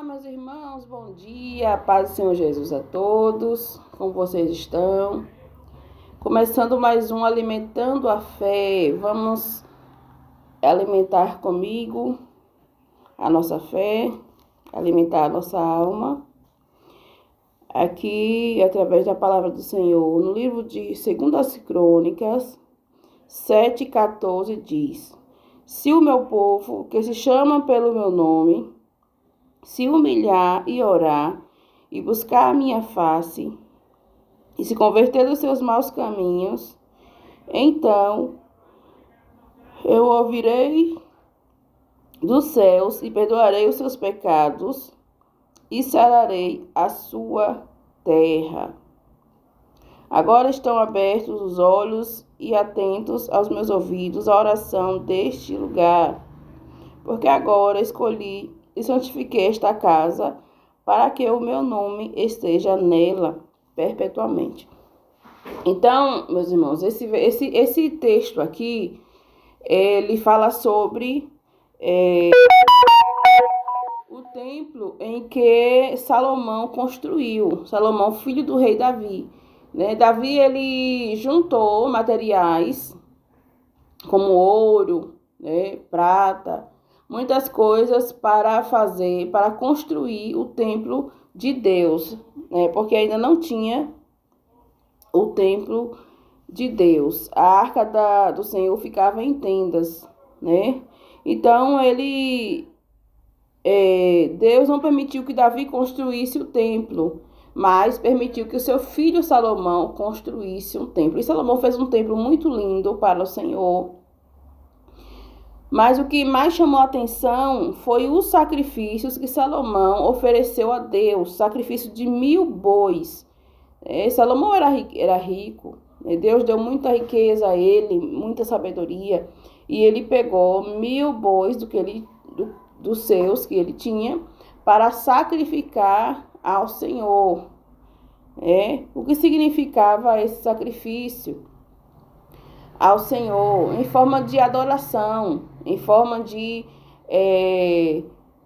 Meus irmãos, bom dia, paz do Senhor Jesus a todos, como vocês estão? Começando mais um Alimentando a Fé, vamos alimentar comigo a nossa fé, alimentar a nossa alma, aqui através da palavra do Senhor, no livro de 2 Crônicas 7:14 diz: Se o meu povo, que se chama pelo meu nome, se humilhar e orar, e buscar a minha face, e se converter dos seus maus caminhos, então eu ouvirei dos céus e perdoarei os seus pecados e sararei a sua terra. Agora estão abertos os olhos e atentos aos meus ouvidos a oração deste lugar, porque agora escolhi e santifiquei esta casa, para que o meu nome esteja nela perpetuamente. Então, meus irmãos, esse texto aqui, ele fala sobre o templo em que Salomão construiu, Salomão, filho do rei Davi. Davi, ele juntou materiais como ouro, prata, muitas coisas para construir o templo de Deus, porque ainda não tinha o templo de Deus. A arca do Senhor ficava em tendas, Então, Deus não permitiu que Davi construísse o templo, mas permitiu que o seu filho Salomão construísse um templo. E Salomão fez um templo muito lindo para o Senhor. Mas o que mais chamou a atenção foi os sacrifícios que Salomão ofereceu a Deus, sacrifício de 1000 bois. Salomão era rico, Deus deu muita riqueza a ele, muita sabedoria, e ele pegou 1000 bois dos seus que ele tinha para sacrificar ao Senhor. O que significava esse sacrifício ao Senhor? Em forma de adoração, em forma de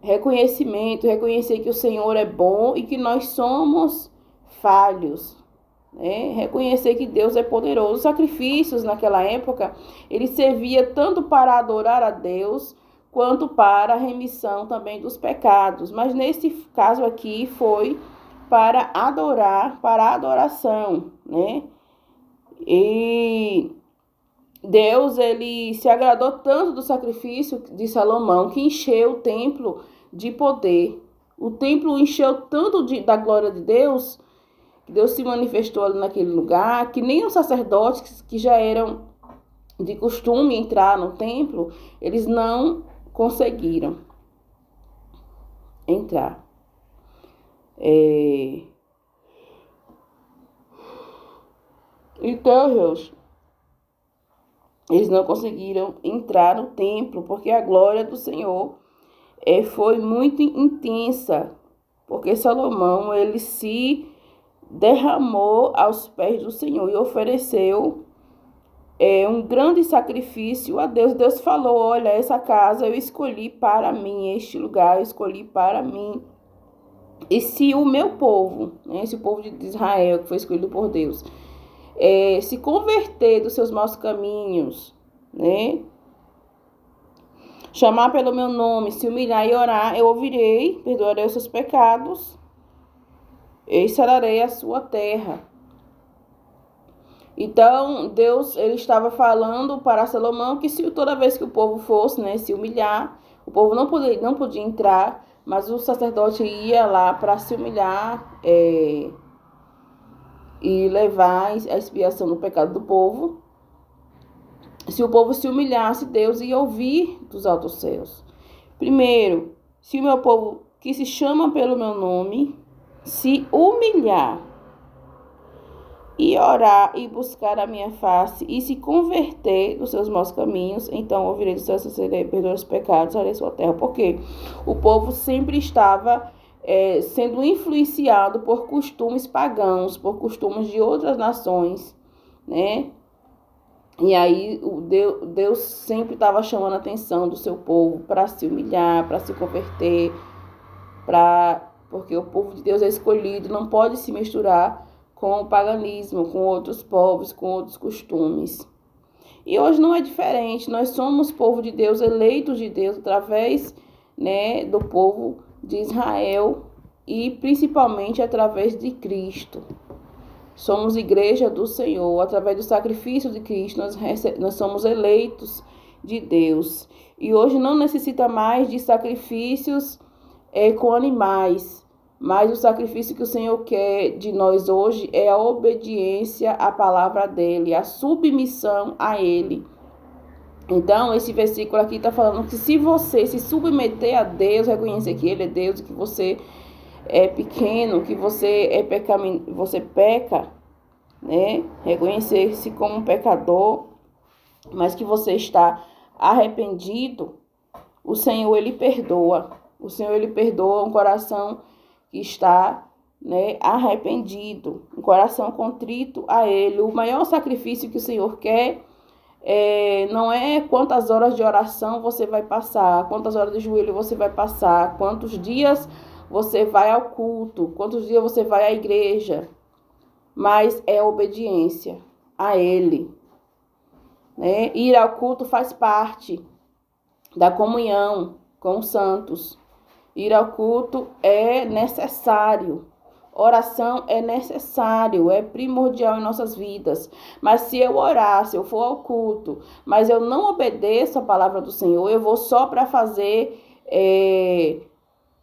reconhecimento, reconhecer que o Senhor é bom e que nós somos falhos, reconhecer que Deus é poderoso. Os sacrifícios naquela época, ele servia tanto para adorar a Deus, quanto para a remissão também dos pecados. Mas nesse caso aqui foi para adorar, para a adoração, E Deus, ele se agradou tanto do sacrifício de Salomão que encheu o templo de poder. O templo encheu tanto da glória de Deus, que Deus se manifestou ali naquele lugar, que nem os sacerdotes que já eram de costume entrar no templo, eles não conseguiram entrar. Então, Deus, eles não conseguiram entrar no templo, porque a glória do Senhor foi muito intensa, porque Salomão, ele se derramou aos pés do Senhor e ofereceu um grande sacrifício a Deus. Deus falou: olha, essa casa eu escolhi para mim, este lugar eu escolhi para mim. E se o meu povo, esse povo de Israel, que foi escolhido por Deus, se converter dos seus maus caminhos, chamar pelo meu nome, se humilhar e orar, eu ouvirei, perdoarei os seus pecados e sararei a sua terra. Então, Deus, ele estava falando para Salomão que toda vez que o povo fosse, se humilhar, o povo não podia entrar, mas o sacerdote ia lá para se humilhar e levar a expiação do pecado do povo. Se o povo se humilhasse, Deus ia ouvir dos altos céus. Primeiro, se o meu povo, que se chama pelo meu nome, se humilhar e orar e buscar a minha face e se converter dos seus maus caminhos, então ouvirei dos céus, perdoar os pecados, sararei sua terra. Porque o povo sempre estava sendo influenciado por costumes pagãos, por costumes de outras nações, E aí Deus sempre estava chamando a atenção do seu povo para se humilhar, para se converter, porque o povo de Deus é escolhido, não pode se misturar com o paganismo, com outros povos, com outros costumes. E hoje não é diferente, nós somos povo de Deus, eleitos de Deus, através, né, do povo de Israel e principalmente através de Cristo. Somos igreja do Senhor, através do sacrifício de Cristo, nós somos eleitos de Deus. E hoje não necessita mais de sacrifícios com animais, mas o sacrifício que o Senhor quer de nós hoje é a obediência à palavra dele, a submissão a ele. Então, esse versículo aqui está falando que se você se submeter a Deus, reconhecer que ele é Deus, que você é pequeno, que você você peca, né? Reconhecer-se como um pecador, mas que você está arrependido, o Senhor, ele perdoa. O Senhor, ele perdoa um coração que está, né, arrependido, um coração contrito a ele. O maior sacrifício que o Senhor quer não é quantas horas de oração você vai passar, quantas horas de joelho você vai passar, quantos dias você vai ao culto, quantos dias você vai à igreja, mas é a obediência a ele, né? Ir ao culto faz parte da comunhão com os santos. Ir ao culto é necessário. Oração é necessário, é primordial em nossas vidas. Mas se eu orar, se eu for ao culto, mas eu não obedeço a palavra do Senhor, eu vou só para fazer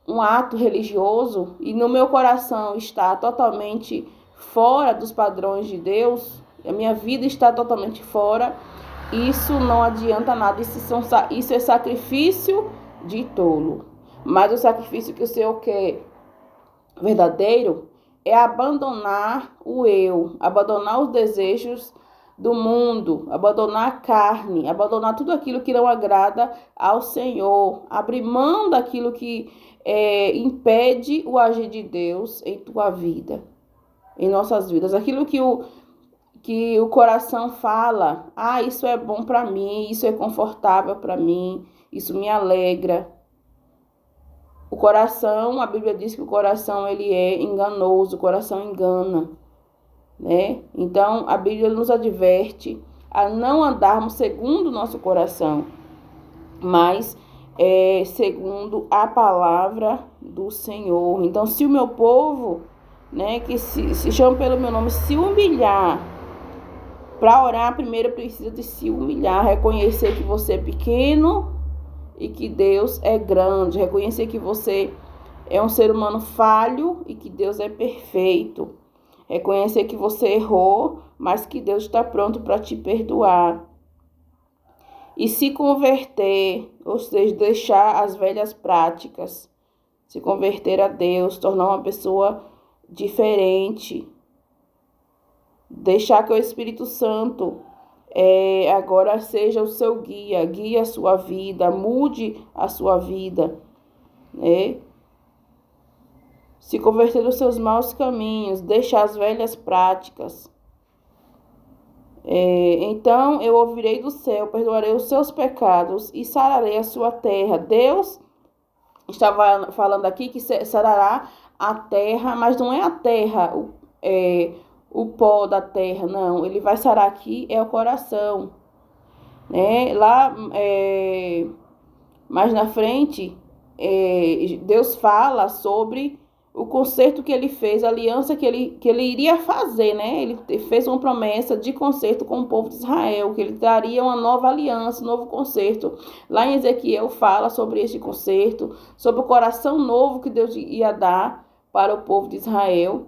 um ato religioso e no meu coração está totalmente fora dos padrões de Deus, a minha vida está totalmente fora, isso não adianta nada, isso é sacrifício de tolo. Mas o sacrifício que o Senhor quer verdadeiro é abandonar o eu, abandonar os desejos do mundo, abandonar a carne, abandonar tudo aquilo que não agrada ao Senhor, abrir mão daquilo que impede o agir de Deus em tua vida, em nossas vidas, aquilo que o coração fala, isso é bom para mim, isso é confortável para mim, isso me alegra. O coração, a Bíblia diz que o coração ele é enganoso, o coração engana, né? Então, a Bíblia nos adverte a não andarmos segundo o nosso coração, mas segundo a palavra do Senhor. Então, se o meu povo, né, que se chama pelo meu nome, se humilhar, para orar, primeiro precisa de se humilhar, reconhecer que você é pequeno e que Deus é grande, reconhecer que você é um ser humano falho e que Deus é perfeito, reconhecer que você errou, mas que Deus está pronto para te perdoar. E se converter, ou seja, deixar as velhas práticas, se converter a Deus, tornar uma pessoa diferente, deixar que o Espírito Santo agora seja o seu guia, guie a sua vida, mude a sua vida, né? Se converter dos seus maus caminhos, deixar as velhas práticas. Então eu ouvirei do céu, perdoarei os seus pecados e sararei a sua terra. Deus estava falando aqui que sarará a terra, mas não é a terra, o pó da terra, não. Ele vai sarar aqui o coração, né? Lá, mais na frente, Deus fala sobre o concerto que ele fez, a aliança que ele iria fazer, né? Ele fez uma promessa de concerto com o povo de Israel, que ele daria uma nova aliança, um novo concerto. Lá em Ezequiel fala sobre este concerto, sobre o coração novo que Deus ia dar para o povo de Israel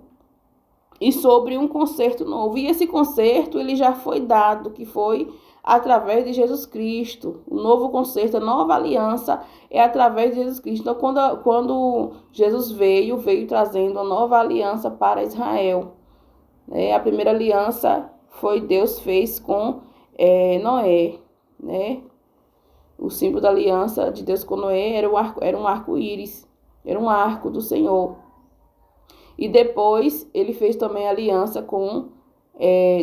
e sobre um concerto novo. E esse concerto ele já foi dado, que foi através de Jesus Cristo. O novo concerto, a nova aliança é através de Jesus Cristo. Então, quando Jesus veio trazendo uma nova aliança para Israel. A primeira aliança Deus fez com Noé, né? O símbolo da aliança de Deus com Noé era um arco-íris, era um arco do Senhor. E depois ele fez também aliança com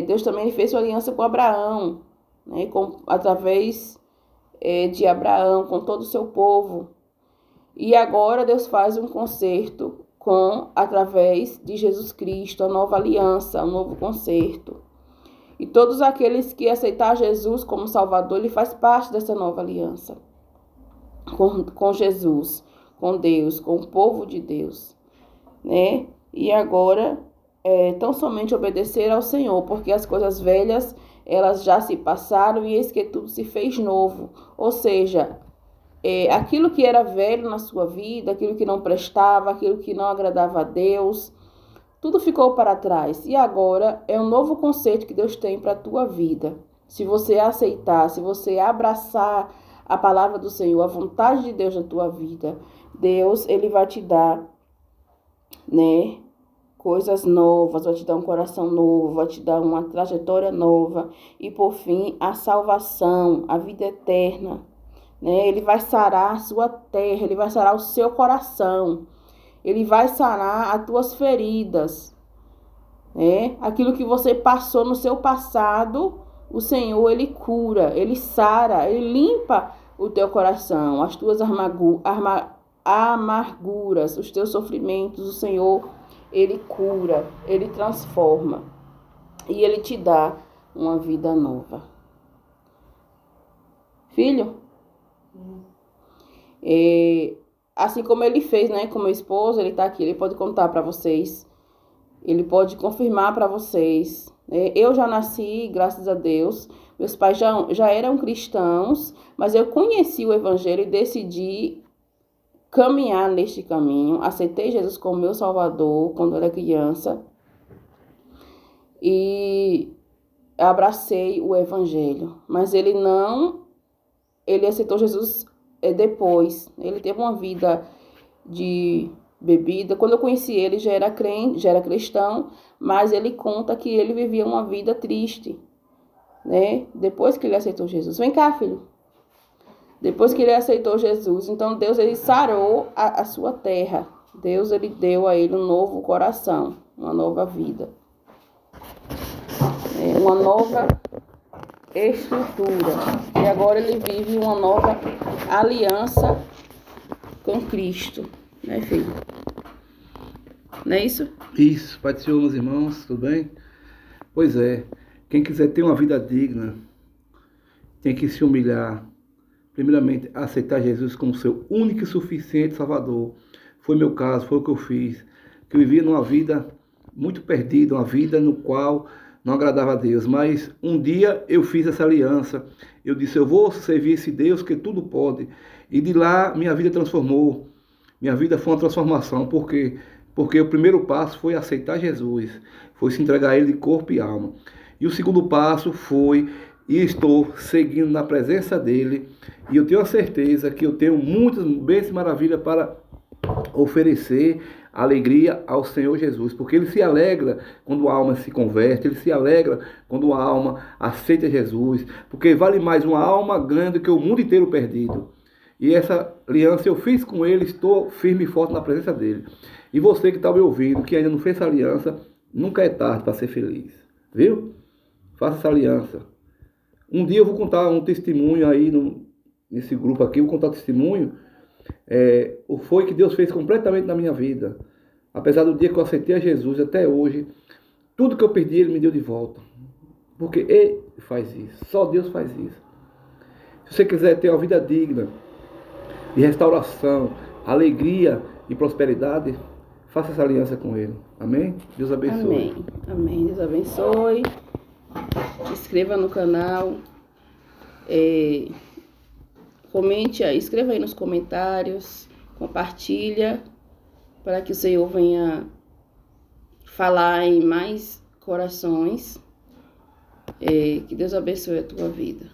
Deus também fez sua aliança com Abraão, né, através de Abraão, com todo o seu povo. E agora Deus faz um concerto através de Jesus Cristo, a nova aliança, um novo concerto. E todos aqueles que aceitar Jesus como Salvador, ele faz parte dessa nova aliança com Jesus, com Deus, com o povo de Deus, né? E agora tão somente obedecer ao Senhor, porque as coisas velhas, elas já se passaram e eis que tudo se fez novo. Ou seja, aquilo que era velho na sua vida, aquilo que não prestava, aquilo que não agradava a Deus, tudo ficou para trás. E agora é um novo conceito que Deus tem para a tua vida. Se você aceitar, se você abraçar a palavra do Senhor, a vontade de Deus na tua vida, Deus, ele vai te dar, né, coisas novas, vai te dar um coração novo, vai te dar uma trajetória nova e, por fim, a salvação, a vida eterna, né? Ele vai sarar a sua terra, ele vai sarar o seu coração, ele vai sarar as tuas feridas, né? Aquilo que você passou no seu passado, o Senhor, ele cura, ele sara, ele limpa o teu coração, as tuas amarguras, os teus sofrimentos, o Senhor, ele cura, ele transforma e ele te dá uma vida nova. Filho, assim como ele fez, né, com meu esposo, ele tá aqui, ele pode contar para vocês, ele pode confirmar para vocês, né? Eu já nasci, graças a Deus, meus pais já eram cristãos, mas eu conheci o Evangelho e decidi caminhar neste caminho. Aceitei Jesus como meu Salvador quando eu era criança e abracei o Evangelho. Mas ele aceitou Jesus depois. Ele teve uma vida de bebida. Quando eu conheci ele, já era crente, já era cristão, mas ele conta que ele vivia uma vida triste, né? Depois que ele aceitou Jesus. Vem cá, filho. Depois que ele aceitou Jesus, então Deus, ele sarou a sua terra. Deus, ele deu a ele um novo coração, uma nova vida, uma nova estrutura. E agora ele vive uma nova aliança com Cristo, né, filho? Não é isso? Isso, Pai do Senhor, meus irmãos, tudo bem? Pois é, quem quiser ter uma vida digna, tem que se humilhar. Primeiramente, aceitar Jesus como seu único e suficiente Salvador. Foi meu caso, foi o que eu fiz. Que eu vivia numa vida muito perdida, uma vida no qual não agradava a Deus. Mas um dia eu fiz essa aliança. Eu disse, eu vou servir esse Deus que tudo pode. E de lá, minha vida transformou. Minha vida foi uma transformação. Por quê? Porque o primeiro passo foi aceitar Jesus. Foi se entregar a Ele de corpo e alma. E o segundo passo foi... E estou seguindo na presença dele. E eu tenho a certeza que eu tenho muitas bênçãos e maravilhas para oferecer alegria ao Senhor Jesus. Porque ele se alegra quando a alma se converte. Ele se alegra quando a alma aceita Jesus. Porque vale mais uma alma ganha do que o mundo inteiro perdido. E essa aliança eu fiz com ele. Estou firme e forte na presença dele. E você que está me ouvindo, que ainda não fez essa aliança, nunca é tarde para ser feliz. Viu? Faça essa aliança. Um dia eu vou contar um testemunho aí nesse grupo aqui, eu vou contar um testemunho, foi que Deus fez completamente na minha vida. Apesar do dia que eu aceitei a Jesus, até hoje, tudo que eu perdi Ele me deu de volta. Porque Ele faz isso, só Deus faz isso. Se você quiser ter uma vida digna, de restauração, alegria e prosperidade, faça essa aliança com Ele. Amém? Deus abençoe. Amém. Amém. Deus abençoe. Se inscreva no canal, comente aí, escreva aí nos comentários, compartilha, para que o Senhor venha falar em mais corações, que Deus abençoe a tua vida.